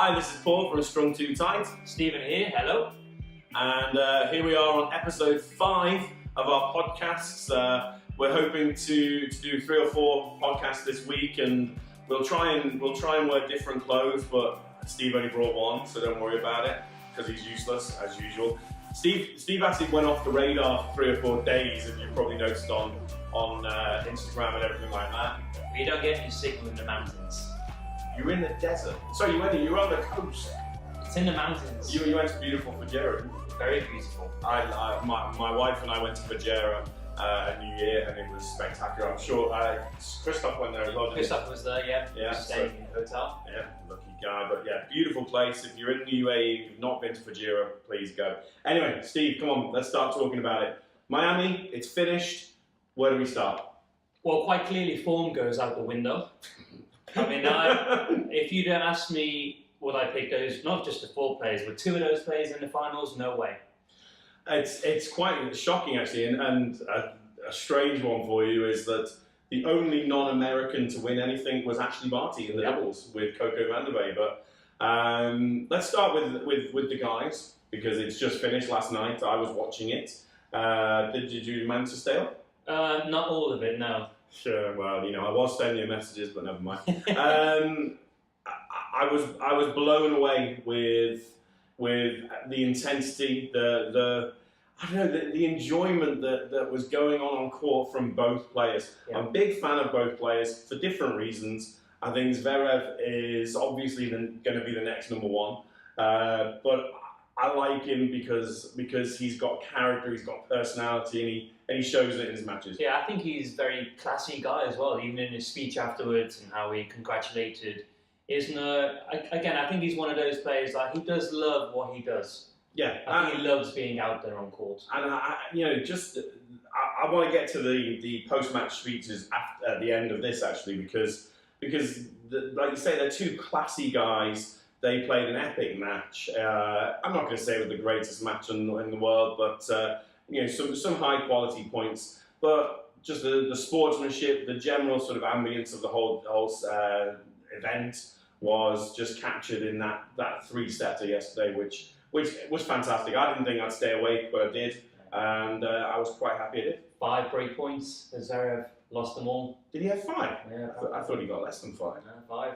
Hi, this is Paul from Strung Too Tight. Stephen here, hello. And here we are on episode 5 of our podcasts. We're hoping to do 3 or 4 podcasts this week, and we'll try and wear different clothes, but Steve only brought one, so don't worry about it, because he's useless, as usual. Steve actually went off the radar for 3 or 4 days, if you've probably noticed on Instagram and everything like that. You don't get any signal in the mountains. You're in the desert. Sorry, you're on the coast. It's in the mountains. You went to beautiful Fujairah. Very beautiful. My wife and I went to Fujairah at New Year, and it was spectacular. I'm sure Christoph went there as well. Christoph was there, yeah. Staying in a hotel. Yeah, lucky guy. But yeah, beautiful place. If you're in the UAE and you've not been to Fujairah, please go. Anyway, Steve, come on, let's start talking about it. Miami, it's finished. Where do we start? Well, quite clearly, form goes out the window. I mean, if you'd asked me would I pick those, not just the 4 players, but 2 of those players in the finals, no way. It's quite shocking, actually, and a strange one for you is that the only non-American to win anything was Ashley Barty in the doubles with Coco Vandeweghe. But let's start with the guys, because it's just finished last night. I was watching it. Did you manage to stay up? Not all of it, no. Sure. Well, I was sending you messages, but never mind. I was blown away with the intensity, the enjoyment that was going on court from both players. Yeah. I'm a big fan of both players for different reasons. I think Zverev is obviously going to be the next number 1, but I like him because he's got character, he's got personality, and he shows it in his matches. Yeah, I think he's a very classy guy as well, even in his speech afterwards and how he congratulated Isner. Again, I think he's one of those players that he does love what he does. Yeah. I think he loves being out there on court. And I want to get to the post-match speeches at the end of this, actually, because like you say, they're 2 classy guys. They played an epic match. I'm not going to say it was the greatest match in the world, but some high quality points. But just the sportsmanship, the general sort of ambience of the whole event was just captured in that 3-setter yesterday, which was fantastic. I didn't think I'd stay awake, but I did, and I was quite happy I did. 5 break points. Zverev lost them all. Did he have 5? Yeah, I thought he got less than 5. No, 5.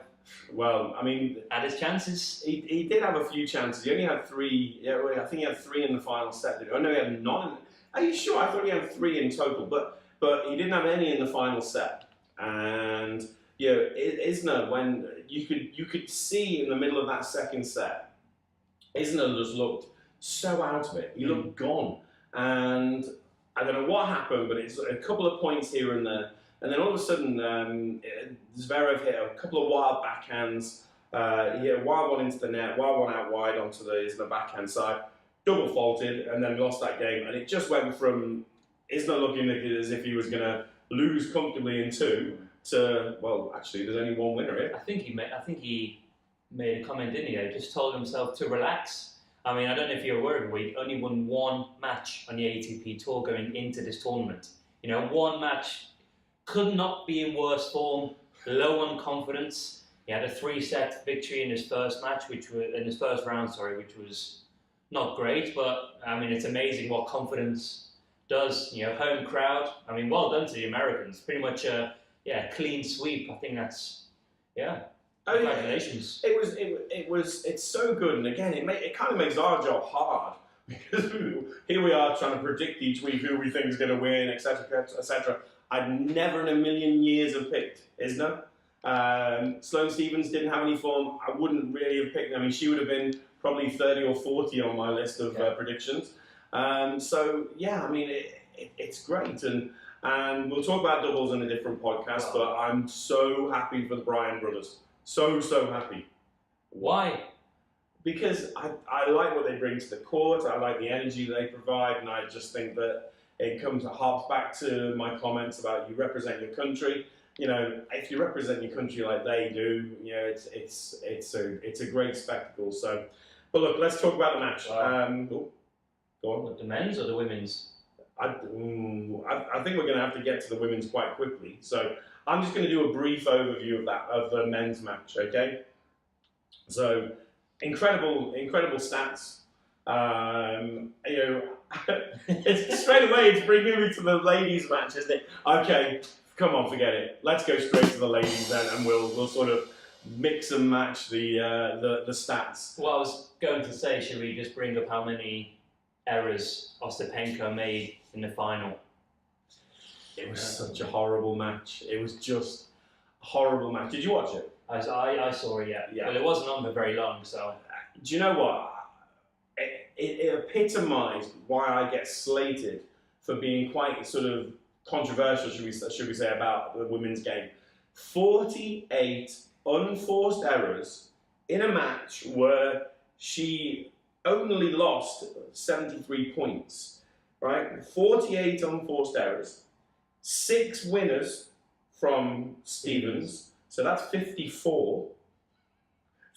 Well, I mean, had his chances. He did have a few chances. He only had 3. Yeah, I think he had 3 in the final set. Oh no, he had none. Are you sure? I thought he had 3 in total, but he didn't have any in the final set. And Isner, when you could see in the middle of that second set, Isner just looked so out of it. He looked gone, and I don't know what happened, but it's a couple of points here and there. And then all of a sudden, Zverev hit a couple of wild backhands. He hit a wild one into the net, wild one out wide onto the Isner backhand side, double faulted, and then lost that game. And it just went from Isner looking as if he was going to lose comfortably in 2 to, well, actually, there's only 1 winner here. I think he made a comment, didn't he? He just told himself to relax. I mean, I don't know if you're aware of it, he only won 1 match on the ATP Tour going into this tournament. 1 match. Could not be in worse form, low on confidence. He had a 3-set victory in his first match, which was not great, but I mean, it's amazing what confidence does. Home crowd. I mean, well done to the Americans. Pretty much a clean sweep. I think that's congratulations. It's so good, and again, it kind of makes our job hard, because here we are trying to predict each week who we think is going to win, etc., etc. I'd never in a million years have picked Isner. Sloane Stephens didn't have any form. I wouldn't really have picked her. I mean, she would have been probably 30 or 40 on my list of predictions. So, yeah, I mean, it's great. And we'll talk about doubles in a different podcast, but I'm so happy for the Bryan brothers. So happy. Why? Because I like what they bring to the court. I like the energy they provide, and I just think that it harps back to my comments about you represent your country. If you represent your country like they do, it's a great spectacle. So, but look, let's talk about the match. Go on. The men's or the women's? I think we're going to have to get to the women's quite quickly. So I'm just going to do a brief overview of the men's match. Okay. So incredible stats. You know, it's straight away it's bringing me to the ladies' match, isn't it? Okay, come on, forget it. Let's go straight to the ladies then, and we'll sort of mix and match the stats. Well, I was going to say, should we just bring up how many errors Ostapenko made in the final? It was such a horrible match. It was just a horrible match. Did you watch it? I saw it, yeah. Well, it wasn't on for very long, so. Do you know what? It epitomised why I get slated for being quite sort of controversial, should we say, about the women's game. 48 unforced errors in a match where she only lost 73 points, right? 48 unforced errors, 6 winners from Stevens, so that's 54.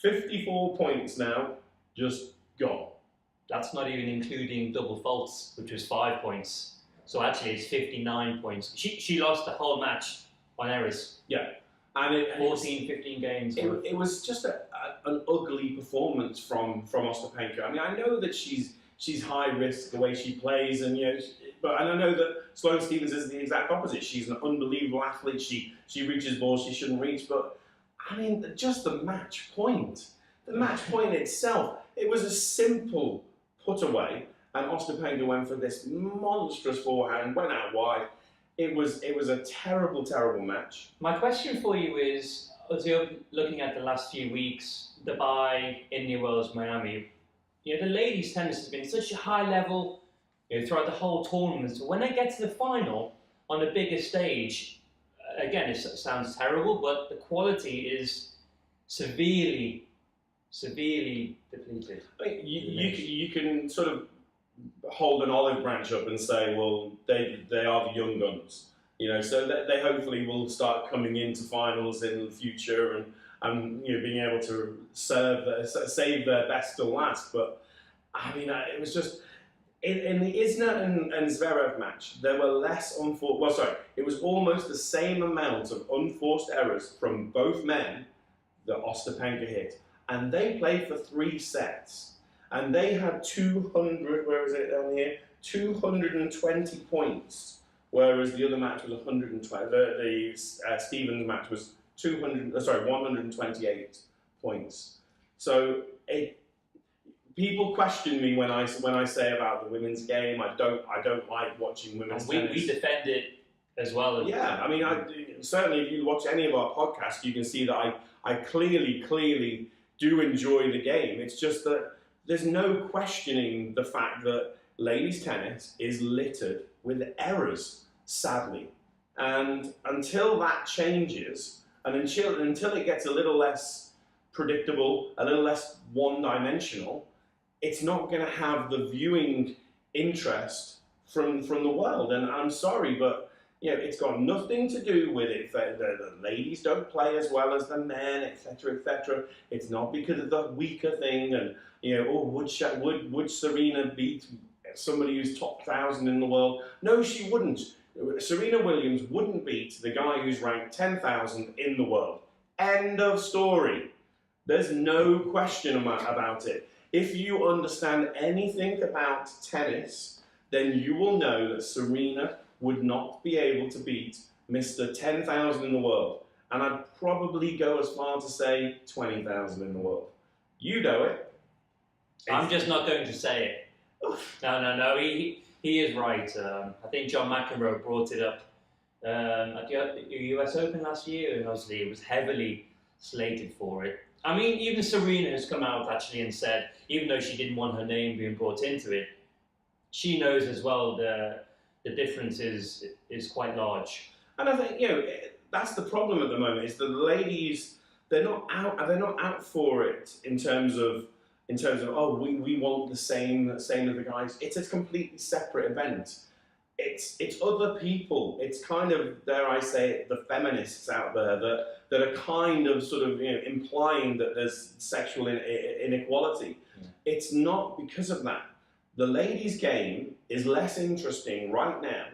54 points now, just gone. That's not even including double faults, which was 5 points. So actually it's 59 points. She lost the whole match on errors. Yeah. And 15 games. It was just an ugly performance from Ostapenko. I mean, I know that she's high risk the way she plays, and and I know that Sloane Stephens is the exact opposite. She's an unbelievable athlete. She reaches balls she shouldn't reach, but I mean, just the match point. The match point itself, it was a simple put away, and Ostapenko went for this monstrous forehand, went out wide. It was a terrible, terrible match. My question for you is, as you're looking at the last few weeks, Dubai, Indian Wells, Miami, the ladies' tennis has been such a high level throughout the whole tournament. So when they get to the final on the biggest stage, again, it sounds terrible, but the quality is severely depleted. You can sort of hold an olive branch up and say, well, they are the young guns, so they hopefully will start coming into finals in the future and being able to save their best till last. But I mean, it was just in the Isner and Zverev match, there were less unforced. Well, sorry, it was almost the same amount of unforced errors from both men that Ostapenko hit, and they played for 3 sets. And they had 200, where is it down here? 220 points, whereas the other match was 120. The Stevens match was 128 points. So people question me when I say about the women's game. I don't like watching women's tennis. We defend it as well. Yeah, I mean, certainly if you watch any of our podcasts, you can see that I clearly do enjoy the game. It's just that there's no questioning the fact that ladies' tennis is littered with errors, sadly. And until that changes, and until it gets a little less predictable, a little less one-dimensional, it's not going to have the viewing interest from the world. And I'm sorry, but it's got nothing to do with it. The ladies don't play as well as the men, etc., etc. It's not because of the weaker thing, and would Serena beat somebody who's top 1,000 in the world? No, she wouldn't. Serena Williams wouldn't beat the guy who's ranked 10,000 in the world. End of story. There's no question about it. If you understand anything about tennis, then you will know that Serena would not be able to beat Mr. 10,000 in the world. And I'd probably go as far to say 20,000 in the world. You know it. I'm just not going to say it. No. He is right. I think John McEnroe brought it up at the US Open last year, and obviously it was heavily slated for it. I mean, even Serena has come out actually and said, even though she didn't want her name being brought into it, she knows as well the difference is quite large. And I think that's the problem at the moment, is that the ladies, they're not out for it in terms of we want the same as the guys. It's a completely separate event. It's other people. It's kind of, dare I say it, the feminists out there that are kind of sort of implying that there's sexual inequality. Yeah. It's not because of that. The ladies' game is less interesting right now,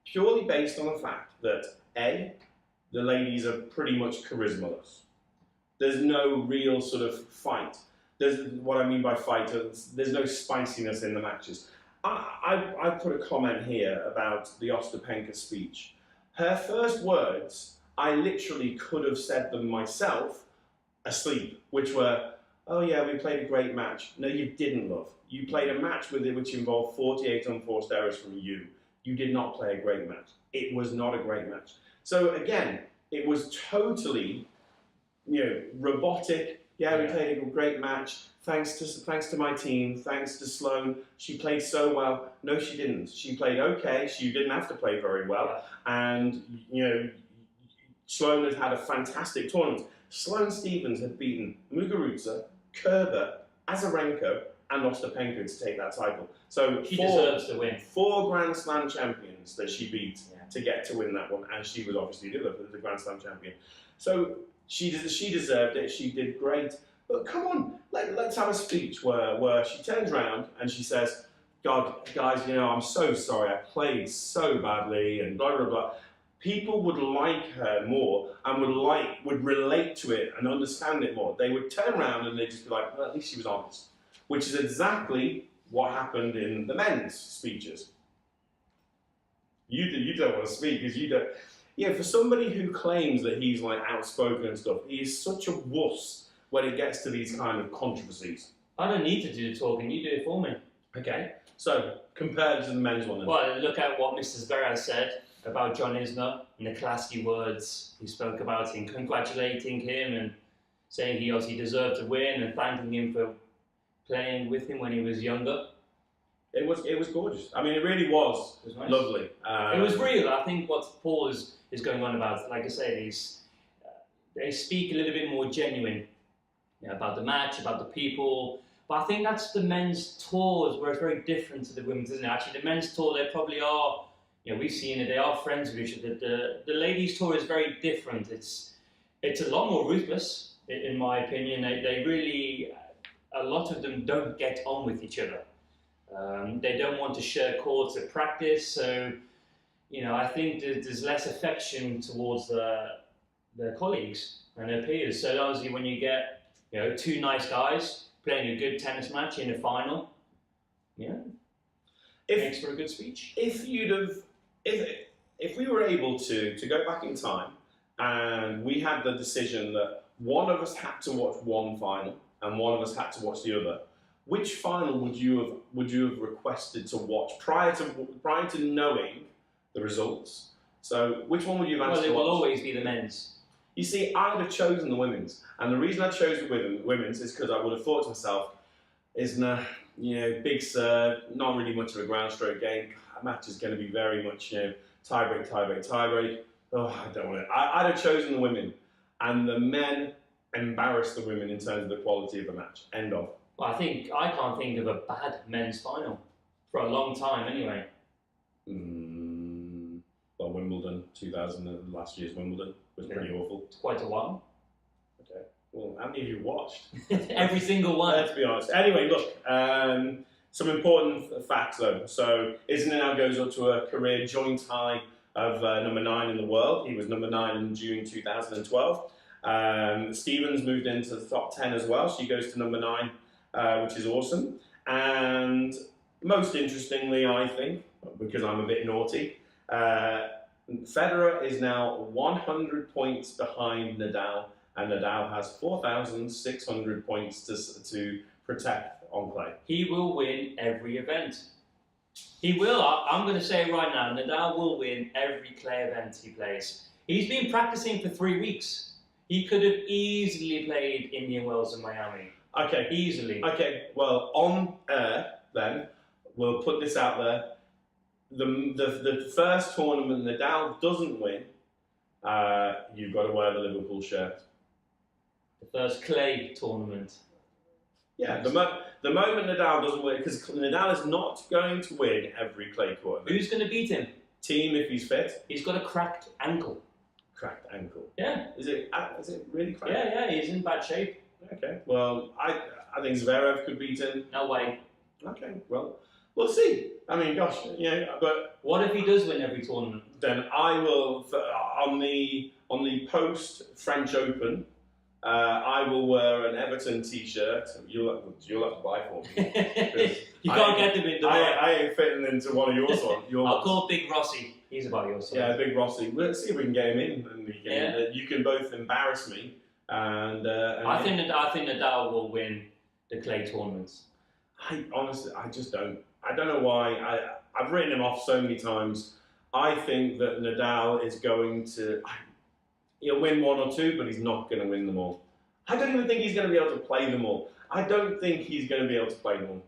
purely based on the fact that A, the ladies are pretty much charismaless. There's no real sort of fight. there's what I mean by fight. There's no spiciness in the matches. I put a comment here about the Ostapenko speech. Her first words, I literally could have said them myself asleep, which were, "Oh yeah, we played a great match." No, you didn't, love. You played a match with it which involved 48 unforced errors from you. You did not play a great match. It was not a great match. So again, it was totally, robotic. Yeah, we played a great match. Thanks to my team. Thanks to Sloane. She played so well. No, she didn't. She played okay. She didn't have to play very well. And Sloane had a fantastic tournament. Sloane Stephens had beaten Muguruza, Kerber, Azarenka, and Ostapenko to take that title. So she deserves to win. 4 Grand Slam champions that she beat to get to win that one, and she was obviously the Grand Slam champion. So she deserved it. She did great. But come on, let's have a speech where she turns around and she says, "God, guys, I'm so sorry. I played so badly," and blah blah blah. People would like her more and would relate to it and understand it more. They would turn around and they'd just be like, "Well, at least she was honest," which is exactly what happened in the men's speeches. You don't want to speak because you don't. Yeah, for somebody who claims that he's like outspoken and stuff, he is such a wuss when it gets to these kind of controversies. I don't need to do the talking, you do it for me. Okay, so compared to the men's one then. Well, look at what Mr. Zverev said about John Isner and the classy words he spoke about him, congratulating him and saying he obviously deserved to win and thanking him for playing with him when he was younger. It was gorgeous. I mean, it really was, Nice. Lovely. It was real. I think what Paul is going on about, like I say, they speak a little bit more genuine about the match, about the people. But I think that's the men's tours where it's very different to the women's, isn't it? Actually, the men's tour, they probably are, we've seen it, they are friends with each other. The ladies' tour is very different. It's a lot more ruthless, in my opinion. They really, a lot of them don't get on with each other. They don't want to share courts at practice, so I think there's less affection towards their colleagues and their peers. So obviously, when you get 2 nice guys playing a good tennis match in a final, makes for a good speech. If we were able to go back in time and we had the decision that one of us had to watch one final and one of us had to watch the other, which final would you have requested to watch prior to knowing the results? So which one would you have asked to watch? Well, it will always be the men's. You see, I would have chosen the women's, and the reason I chose the women's is because I would have thought to myself, Isner, big serve, not really much of a ground stroke game. That match is going to be very much tie break. Oh, I don't want it. I'd have chosen the women, and the men embarrassed the women in terms of the quality of the match. End of. Well, I can't think of a bad men's final for a long time, anyway. Well, Wimbledon, last year's Wimbledon was pretty awful. It's quite a while. Okay. Well, how many of you watched? Every single one. Let's be honest. Anyway, look, some important facts though. So, Isner now goes up to a career joint high of number 9 in the world. He was number 9 in June 2012. Stevens moved into the top 10 as well. She goes to number 9, which is awesome. And most interestingly, I think, because I'm a bit naughty, Federer is now 100 points behind Nadal, and Nadal has 4,600 points to protect on clay. He will win every event. He will. I'm going to say right now, Nadal will win every clay event he plays. He's been practicing for 3 weeks. He could have easily played Indian Wells and Miami. Okay. Easily. Okay, well, on air, then, we'll put this out there. The first tournament Nadal doesn't win, you've got to wear the Liverpool shirt. The first clay tournament. Yeah, the moment Nadal doesn't win, because Nadal is not going to win every clay court event. Who's going to beat him? Team, if he's fit. He's got a cracked ankle. Cracked ankle. Yeah. Is it really cracked? Yeah, he's in bad shape. Okay, well, I think Zverev could beat him. No way. Okay, well, we'll see. I mean, gosh, but what if he does win every tournament? Then I will on the post French Open I will wear an Everton t-shirt. You'll have to buy for me. You can't get them in the I ain't fitting into one of yours. I'll call Big Rossi. He's about your size. Yeah, Big Rossi. Let's see if we can get him in. And you can both embarrass me. And I think Nadal will win the clay tournaments. I honestly, I just don't. I don't know why. I've written him off so many times. I think that Nadal is going to. He'll win one or two, but he's not going to win them all. I don't even think he's going to be able to play them all. I don't think he's going to be able to play them all.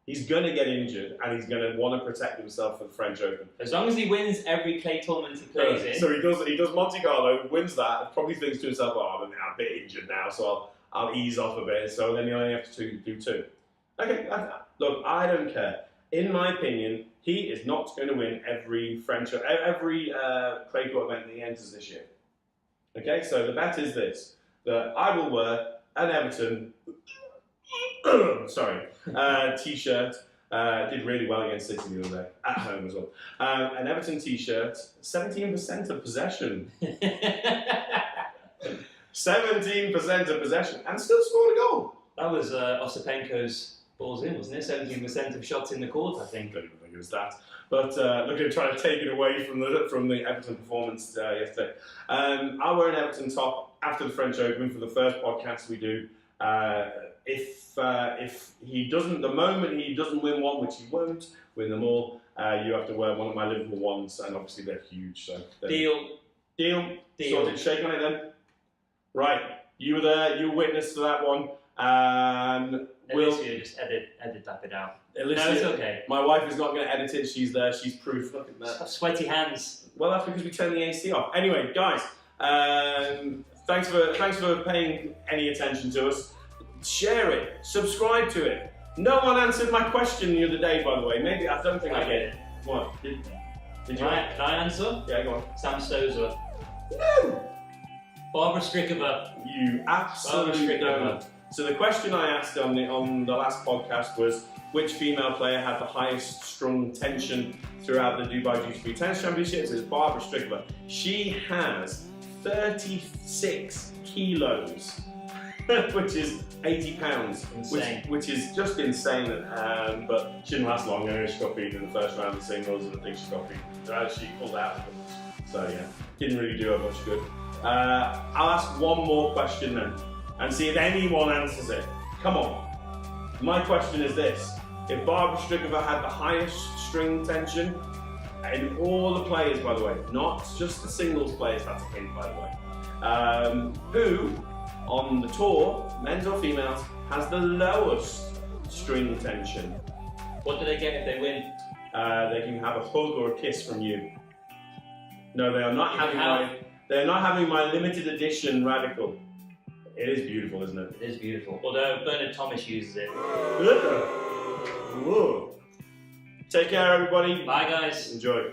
He's going to get injured, and he's going to want to protect himself for the French Open. As long as he wins every clay tournament he plays in. So he does Monte Carlo, wins that, probably thinks to himself, oh, I'm a bit injured now, so I'll ease off a bit. So then he only has to do two. Okay, look, I don't care. In my opinion, he is not going to win every clay court event that he enters this year. Okay, so the bet is this, that I will wear an Everton t-shirt, did really well against City the other day, at home as well. An Everton t-shirt, 17% of possession. 17% of possession, and still scored a goal. That was Osipenko's balls in, wasn't it? 17% of shots in the court, I think. I don't even think it was that. But look at trying to take it away from the Everton performance yesterday. I'll wear an Everton top after the French Open for the first podcast we do. If he doesn't, the moment he doesn't win one, which he won't win them all, you have to wear one of my Liverpool ones, and obviously they're huge. So Deal. Sorted. Shake on it then. Right, you were there. You were witness to that one. Alicia, just edit that bit out. Alicia, no, it's okay. My wife is not going to edit it. She's there. She's proof. Look at that. Sweaty hands. Well, that's because we turned the AC off. Anyway, guys, thanks for paying any attention to us. Share it. Subscribe to it. No one answered my question the other day, by the way. Maybe I don't think I get it. What? Did you? Can I answer? Yeah, go on. Sam Stosur. No. Barbara Strickova. You absolutely don't. So the question I asked on the last podcast was, which female player had the highest strung tension throughout the Dubai Duty-Free Tennis Championships? It's Barbara Strickova. She has 36 kilos, which is 80 pounds. Insane. Which is just insane. But she didn't last long. She got beaten in the first round of the singles, and I think she got beaten. She pulled out. So yeah, didn't really do her much good. I'll ask one more question then, and see if anyone answers it. Come on. My question is this. If Barbara Strickova had the highest string tension, in all the players, by the way, not just the singles players, that's a hint, by the way, who, on the tour, men's or females, has the lowest string tension? What do they get if they win? They can have a hug or a kiss from you. No, they are not They're not having my limited edition Radical. It is beautiful, isn't it? It is beautiful. Although Bernard Thomas uses it. Whoa. Take care, everybody. Bye, guys. Enjoy.